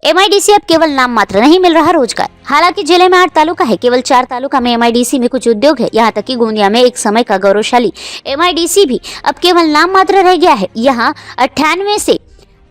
MIDC अब केवल नाम मात्र नहीं मिल रहा रोजगार। हालांकि जिले में 8 तालुका है, केवल 4 तालुका में एमआईडीसी में कुछ उद्योग है। यहाँ तक कि गोंदिया में एक समय का गौरवशाली एमआईडीसी भी अब केवल नाम मात्र रह गया है। यहाँ 98 से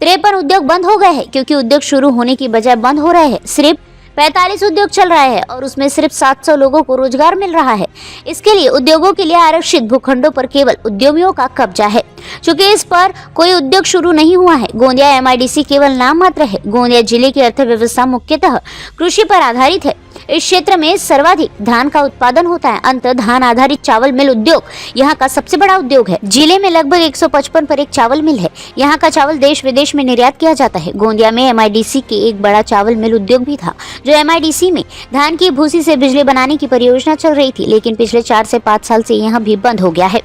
53 उद्योग बंद हो गए हैं, क्योंकि उद्योग शुरू होने की बजाय बंद हो रहे हैं। सिर्फ 45 उद्योग चल रहा है और उसमें सिर्फ 700 लोगों को रोजगार मिल रहा है। इसके लिए उद्योगों के लिए आरक्षित भूखंडों पर केवल उद्यमियों का कब्जा है। चूंकि इस पर कोई उद्योग शुरू नहीं हुआ है, गोंदिया एमआईडीसी केवल नाम मात्र है। गोंदिया जिले की अर्थव्यवस्था मुख्यतः कृषि पर आधारित है। इस क्षेत्र में सर्वाधिक धान का उत्पादन होता है। अंत धान आधारित चावल मिल उद्योग यहाँ का सबसे बड़ा उद्योग है। जिले में लगभग 155 पर एक चावल मिल है। यहाँ का चावल देश विदेश में निर्यात किया जाता है। गोंदिया में एमआईडीसी के एक बड़ा चावल मिल उद्योग भी था, जो एमआईडीसी में धान की भूसी से बिजली बनाने की परियोजना चल रही थी, लेकिन पिछले 4 से 5 साल से यहाँ भी बंद हो गया है।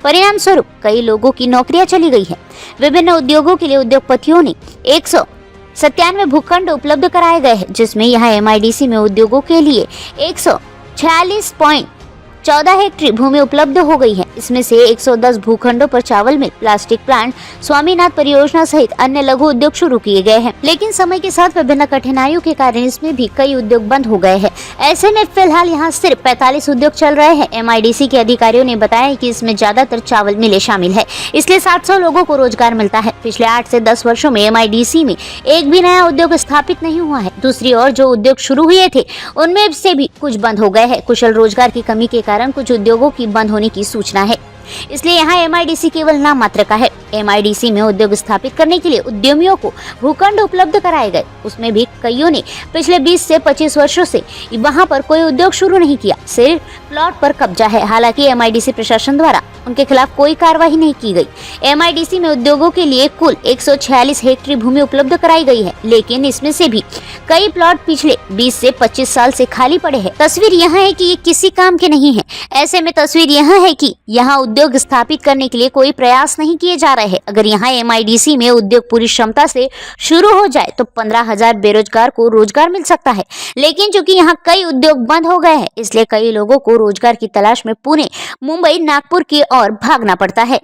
परिणाम स्वरूप कई लोगों की नौकरियां चली गई है। विभिन्न उद्योगों के लिए उद्योगपतियों ने 197 भूखंड उपलब्ध कराए गए हैं, जिसमें यहाँ एमआईडीसी में उद्योगों के लिए 146.14 हेक्टेयर भूमि उपलब्ध हो गई है। इसमें से 110 भूखंडों पर चावल मिल, प्लास्टिक प्लांट, स्वामीनाथ परियोजना सहित अन्य लघु उद्योग शुरू किए गए हैं। लेकिन समय के साथ विभिन्न कठिनाइयों के कारण इसमें भी कई उद्योग बंद हो गए हैं। ऐसे में फिलहाल यहाँ सिर्फ 45 उद्योग चल रहे हैं। एमआईडीसी के अधिकारियों ने बताया कि इसमें ज्यादातर चावल मिलें शामिल है, इसलिए 700 लोगों को रोजगार मिलता है। पिछले 8 से 10 वर्षों में एमआईडीसी में एक भी नया उद्योग स्थापित नहीं हुआ है। दूसरी ओर जो उद्योग शुरू हुए थे उनमें से भी कुछ बंद हो गए हैं। कुशल रोजगार की कमी के कारण कुछ उद्योगों की बंद होने की सूचना है, इसलिए यहाँ एमआईडीसी केवल नाम मात्र का है। एमआईडीसी में उद्योग स्थापित करने के लिए उद्यमियों को भूखंड उपलब्ध कराए गए। उसमें भी कईयों ने पिछले 20 से 25 वर्षों से वहां पर कोई उद्योग शुरू नहीं किया, सिर्फ प्लॉट पर कब्जा है। हालांकि एमआईडीसी प्रशासन द्वारा उनके खिलाफ कोई कार्रवाई नहीं की गई। एमआईडीसी में उद्योगों के लिए कुल 146 हेक्टेयर भूमि उपलब्ध कराई गई है, लेकिन इसमें से भी कई प्लॉट पिछले 20 से 25 साल से खाली पड़े हैं। तस्वीर यह है कि ये किसी काम के नहीं है। ऐसे में तस्वीर यह है कि यहाँ उद्योग स्थापित करने के लिए कोई प्रयास नहीं किए जा रहे हैं। अगर यहाँ एमआईडीसी में उद्योग पूरी क्षमता से शुरू हो जाए तो 15,000 बेरोजगार को रोजगार मिल सकता है। लेकिन चूंकि यहाँ कई उद्योग बंद हो गए हैं, इसलिए कई लोगों को रोजगार की तलाश में पुणे, मुंबई, नागपुर की ओर भागना पड़ता है।